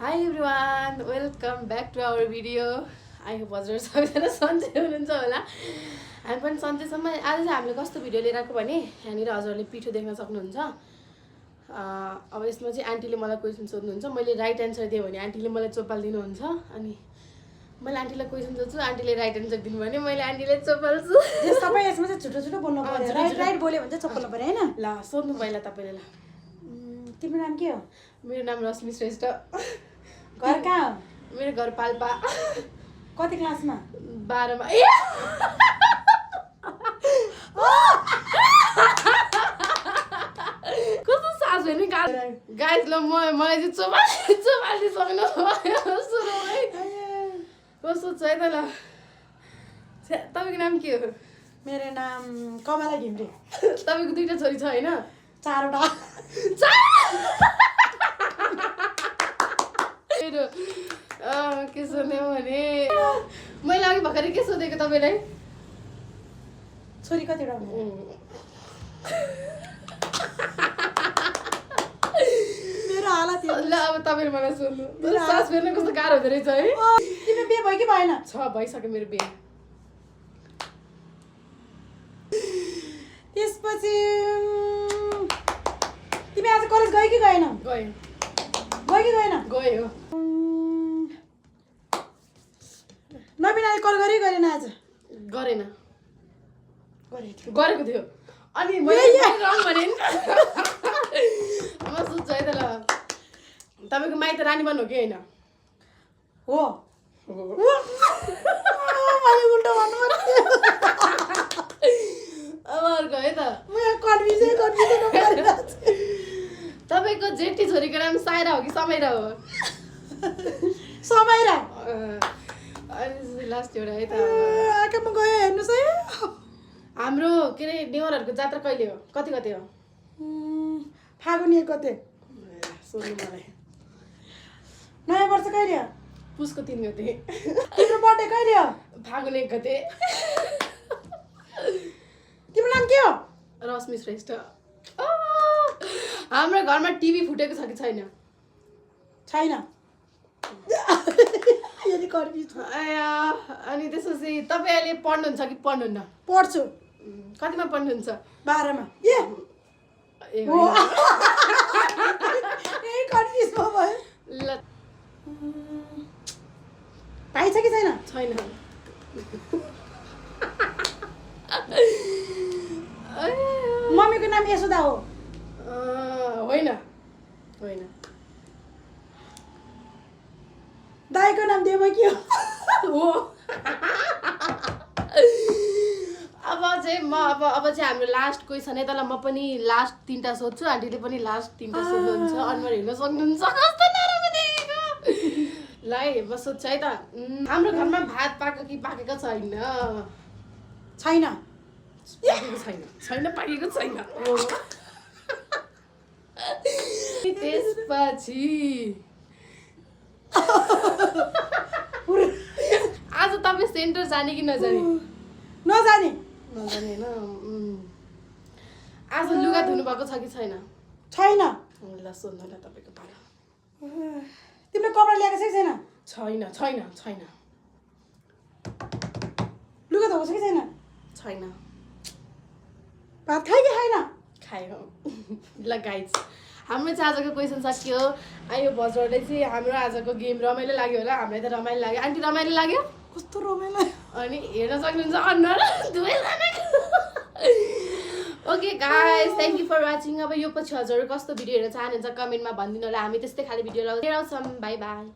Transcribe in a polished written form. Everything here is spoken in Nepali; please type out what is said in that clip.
Hi everyone, welcome back to our video. I hope हजुर सबैजना सन्चै हुनुहुन्छ होला। हामी पनि सन्चैसम्म आज चाहिँ हामीले कस्तो भिडियो लिएर आएको भने यहाँनिर हजुरले पिठो देख्न सक्नुहुन्छ। अब यसमा चाहिँ आन्टीले मलाई क्वेसन सोध्नुहुन्छ, मैले राइट एन्सर दिएँ भने आन्टीले मलाई चोपाल दिनुहुन्छ, अनि मैले आन्टीलाई क्वेसन सोध्छु, आन्टीले राइट एन्सर दिनु भने मैले आन्टीले चोपाल्छु। सबै यसमा चाहिँ छुटो छुटो बोल्नु पर्यो। राइट राइट बोल्यो भने चाहिँ चोपाल्नु पर्यो हैन? ल सोध्नु पहिला तपाईले। ल तिम्रो नाम के हो? मेरो नाम रश्मि श्रेष्ठ। घर कहाँ हो? मेरो घर पाल्पा। कति क्लासमा? 12 मा। कस्तो सास हेर्ने गाइस ल मलाई चाहिँ चोपाल्दै सक्नु सुरुमै कस्तो छ है त। ल तपाईको नाम के हो? मेरो नाम कमला घिम्रे। तपाईको दुईटा छोरी छ हैन? 4वटा। मेरो के सोध्ने भने मैले अघि भर्खरै के सोधेको तपाईलाई? छोरी कतिवटा हुनु? मेरो हालत यो। ल अब तपाईले मलाई सोध्नु। सास फेर्न कस्तो गाह्रो हुँदो रहेछ है? तिम्रो बिहे भयो कि भएन? भइसक्यो मेरो बिहे। त्यसपछि तिमी आज कलेज गयो कि गएन? गयो। गयो कि गएन? गयो। नबिनाले कल गरे गरेन आज? गरेन। गरेको गरेको थियो। अनि मैले रङ भने नि। म सोध्छु है त। ल तपाईको माइत रानीवन हो कि हैन? हो। मैले उल्टो भन्नु पर्यो। अब अर्को है त। म कन्फ्युजन गरिरहेको छु। तपाईको जेठी छोरीको नाम सायरा हो कि समयरा हो? समयरा। अनि लास्ट एउटा है त। आकामा गयो हेर्नुस् है। हाम्रो के रे नेवरहरुको जात्रा कहिले हो? कति गते हो? फागुन 1 गते। सोध्नु मलाई। नयाँ वर्ष कहिले हो? पुसको 3 गते। तिम्रो बर्थडे कहिले हो? फागुन 1 गते। तिम्रो नाम के हो? रश्मि श्रेष्ठ। हाम्रो घरमा टिभी फुटेको छ कि छैन? छैन। यदि कन्फ्युज आया अनि त्यसपछि तपाई अहिले पढ्नुहुन्छ कि पढ्नुहुन्न? पढ्छु। कतिमा पढ्नुहुन्छ? 12 मा। ए हो। ए कन्फ्युज भयो। ल भाइ छ कि छैन? छैन। मम्मीको नाम यशोदा हो? होइन। होइन। दाइको नाम देवकी हो? अब चाहिँ हाम्रो लास्ट क्वेसन है। तर म पनि लास्ट 3टा सोध्छु, आन्टीले पनि लास्ट 3टा सोध्नुहुन्छ। अनुहार हेर्न सक्नुहुन्छ कस्तो नराम्रो देखेको। ल है म सोध्छु है त। हाम्रो घरमा भात पाक्यो कि पाकेको छैन? छैन। पाकेको छैन। छैन पाकेको छैन। त्यसपछि आज तपाईँ सेन्टर जाने कि नजाने? नजाने। नजाने होइन। आज लुगा धुनु भएको छ कि छैन? छैन। ल सोध्नु ल तपाईँको पाला। तिमीले कपडा ल्याएको छ कि छैन? छैन। छैन। छैन। लुगा धोएको छ कि छैन? छैन। भात खायो कि खाएन? खायो। ल गाइज हाम्रो चाहिँ आजको क्वेसन सकियो। आयो हजुरहरूलाई चाहिँ हाम्रो आजको गेम रमाइलो लाग्यो होला? हामीलाई त रमाइलो लाग्यो। आन्टी रमाइलो लाग्यो? कस्तो रमाइलो। अनि हेर्न सक्नुहुन्छ अनुहार दुवैजनाको। Okay guys, thank you for watching. अब यो पछि हजुरहरू कस्तो भिडियो हेर्न चाहनुहुन्छ कमेन्टमा भनिदिनु होला। हामी त्यस्तै खाले भिडियो लिएर आउँछौँ। By by.